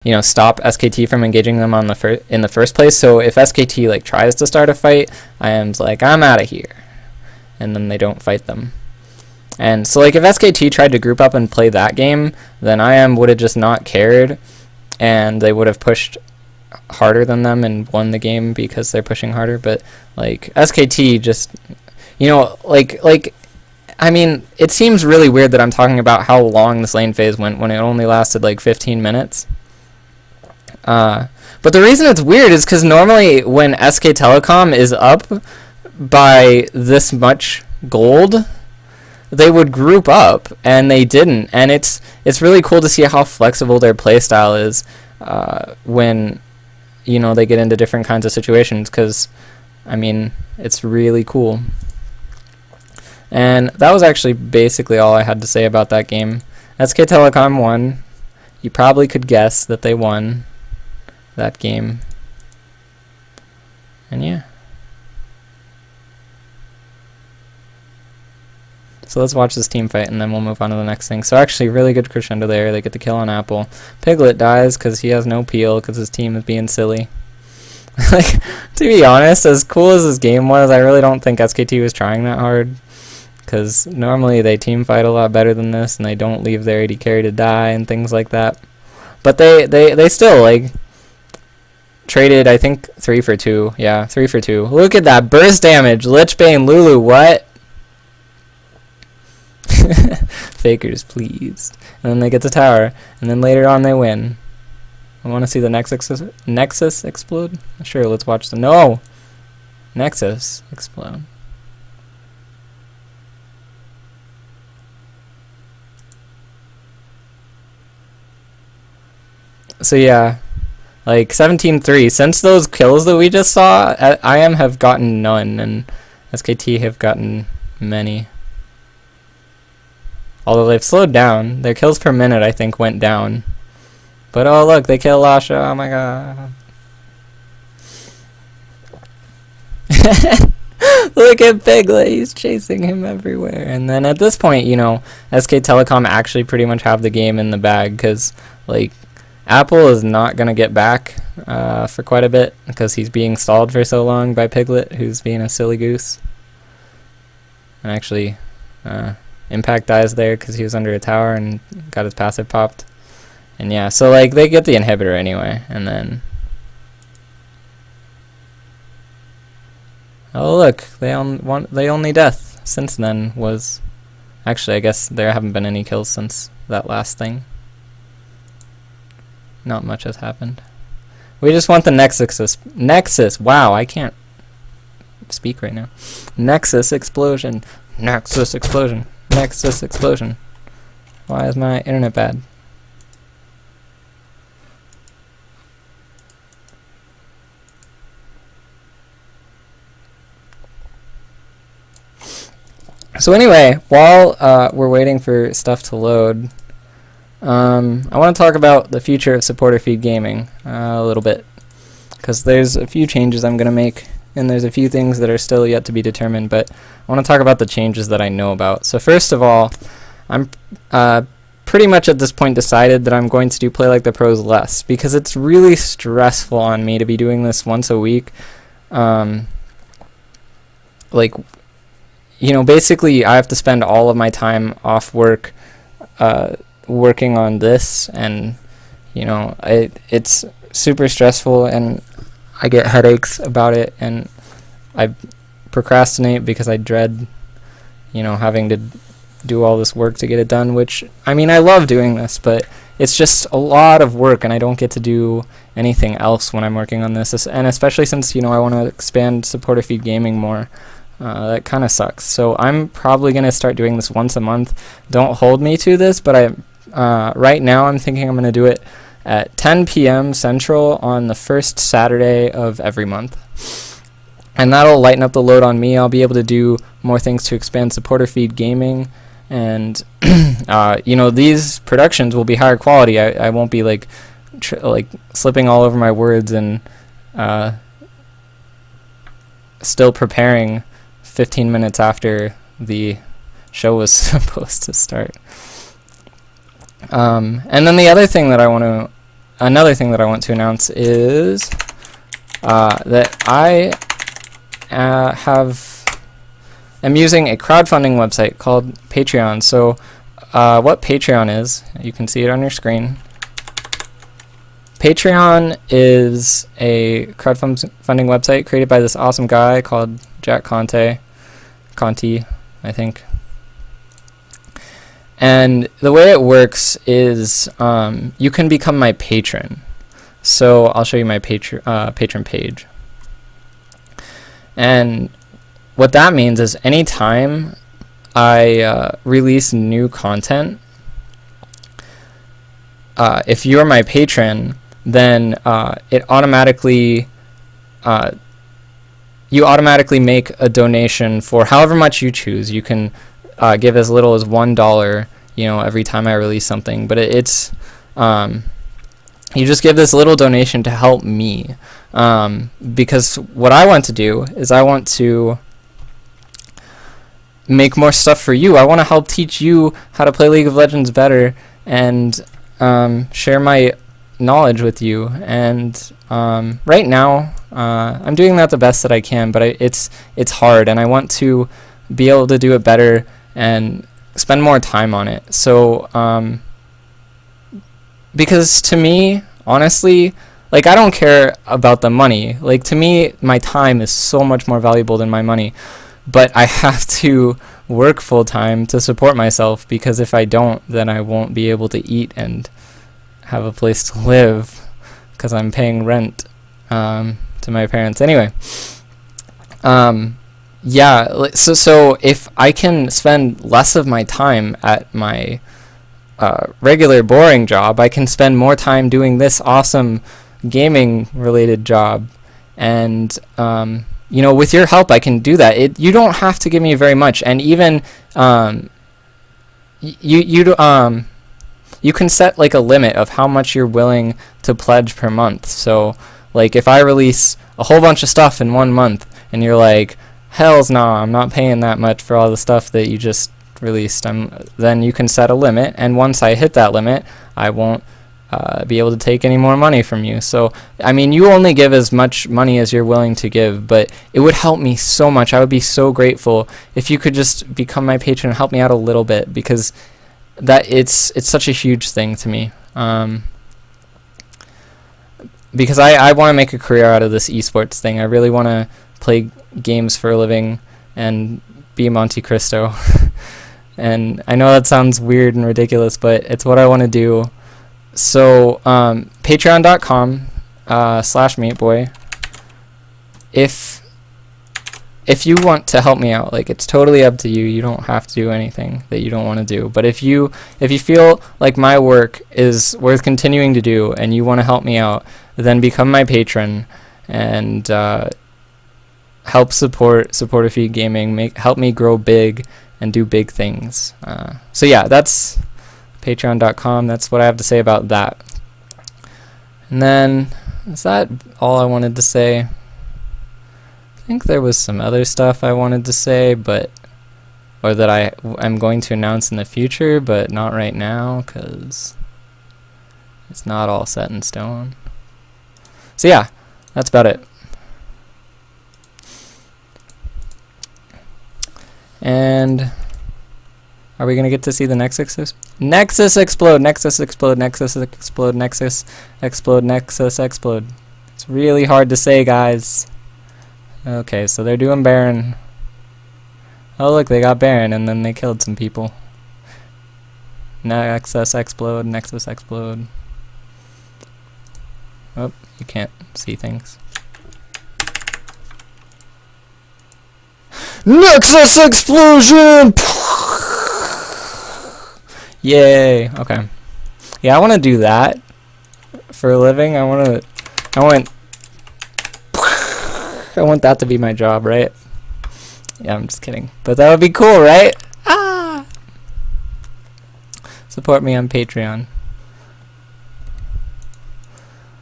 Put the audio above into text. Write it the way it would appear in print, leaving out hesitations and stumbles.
you know, stop SKT from engaging them on in the first place. So if SKT like tries to start a fight, IM's like, I'm out of here, and then they don't fight them. And so like if SKT tried to group up and play that game, then IM would have just not cared, and they would have pushed harder than them and won the game because they're pushing harder. But like SKT just, you know, like I mean, it seems really weird that I'm talking about how long this lane phase went when it only lasted like 15 minutes. But the reason it's weird is because normally when SK Telecom is up by this much gold, they would group up, and they didn't. And it's really cool to see how flexible their playstyle is when, you know, they get into different kinds of situations, because, I mean, it's really cool. And that was actually basically all I had to say about that game. SK Telecom won. You probably could guess that they won that game. And yeah. So let's watch this team fight, and then we'll move on to the next thing. So actually, really good crescendo there. They get the kill on Apple. Piglet dies because he has no peel because his team is being silly. Like, to be honest, as cool as this game was, I really don't think SKT was trying that hard, because normally they team fight a lot better than this, and they don't leave their AD carry to die and things like that. But they still, like, traded, I think, 3 for 2. Yeah, 3 for 2. Look at that burst damage. Lich Bane, Lulu, what? Fakers, please. And then they get the tower, and then later on they win. I want to see the Nexus explode. Sure, let's watch the Nexus explode. So yeah, like 17-3. Since those kills that we just saw, IM have gotten none, and SKT have gotten many. Although they've slowed down. Their kills per minute, I think, went down. But oh look, they kill Lasha. Oh my god. Look at Piglet. He's chasing him everywhere. And then at this point, you know, SK Telecom actually pretty much have the game in the bag, because, like, Apple is not going to get back for quite a bit because he's being stalled for so long by Piglet, who's being a silly goose. And actually, Impact dies there because he was under a tower and got his passive popped. And yeah, so like they get the inhibitor anyway, and then oh look, the only death since then was, actually I guess there haven't been any kills since that last thing. Not much has happened. We just want the Nexus. Wow, I can't speak right now. Nexus explosion. Nexus explosion. Nexus explosion. Why is my internet bad? So anyway, while we're waiting for stuff to load, I want to talk about the future of supporter feed gaming a little bit, because there's a few changes I'm going to make, and there's a few things that are still yet to be determined, but I want to talk about the changes that I know about. So first of all, I'm pretty much at this point decided that I'm going to do Play Like the Pros less, because it's really stressful on me to be doing this once a week. Like, you know, basically I have to spend all of my time off work working on this, and you know, it's super stressful, and I get headaches about it, and I procrastinate because I dread, you know, having to do all this work to get it done, which, I mean, I love doing this, but it's just a lot of work, and I don't get to do anything else when I'm working on this, and especially since, you know, I want to expand supporter feed gaming more. That kind of sucks. So I'm probably going to start doing this once a month. Don't hold me to this, but right now I'm thinking I'm going to do it at 10 p.m. Central on the first Saturday of every month. And that'll lighten up the load on me. I'll be able to do more things to expand supporter feed gaming. And, you know, these productions will be higher quality. I won't be, like slipping all over my words and still preparing 15 minutes after the show was supposed to start. And then the other thing that I want to another thing that I want to announce is that I am using a crowdfunding website called Patreon. So what Patreon is, you can see it on your screen. Patreon is a crowdfunding website created by this awesome guy called Jack Conti, I think. And the way it works is you can become my patron. So I'll show you my patron page. And what that means is anytime I release new content, if you're my patron, then it automatically you automatically make a donation for however much you choose. You can give as little as $1, every time I release something. But it's you just give this little donation to help me, because what I want to do is I want to make more stuff for you. I want to help teach you how to play League of Legends better and share my knowledge with you. And right now I'm doing that the best that I can, but it's hard, and I want to be able to do it better and spend more time on it. So because to me, honestly, like, I don't care about the money. Like, to me, my time is so much more valuable than my money, but I have to work full time to support myself, because if I don't, then I won't be able to eat and have a place to live, because I'm paying rent to my parents. Anyway, yeah, so if I can spend less of my time at my regular boring job, I can spend more time doing this awesome gaming related job. And with your help, I can do that. You don't have to give me very much, and even you can set like a limit of how much you're willing to pledge per month. So like, if I release a whole bunch of stuff in 1 month and you're like, hells no, I'm not paying that much for all the stuff that you just released, then you can set a limit, and once I hit that limit, I won't be able to take any more money from you. So I mean, you only give as much money as you're willing to give, but it would help me so much. I would be so grateful if you could just become my patron and help me out a little bit, because that it's such a huge thing to me. Because I want to make a career out of this esports thing. I really want to play games for a living and be Monte Cristo. And I know that sounds weird and ridiculous, but it's what I want to do. So patreon.com/meatboy. If you want to help me out, like, it's totally up to you. You don't have to do anything that you don't want to do. But if you feel like my work is worth continuing to do and you want to help me out, then become my patron and help support a Feed Gaming, help me grow big and do big things. So yeah, that's patreon.com. That's what I have to say about that. And then, is that all I wanted to say? I think there was some other stuff I wanted to say, or that I'm going to announce in the future, but not right now, because it's not all set in stone. So yeah, that's about it. And are we gonna get to see the Nexus explode? Nexus explode! Nexus explode! Nexus explode! Nexus explode! Nexus explode! It's really hard to say, guys. Okay, so they're doing Baron. Oh look, they got Baron, and then they killed some people. Nexus explode! Nexus explode! Oh, you can't see things. Nexus explosion! Yay! Okay. Yeah, I want to do that for a living. I want that to be my job, right? Yeah, I'm just kidding. But that would be cool, right? Ah! Support me on Patreon.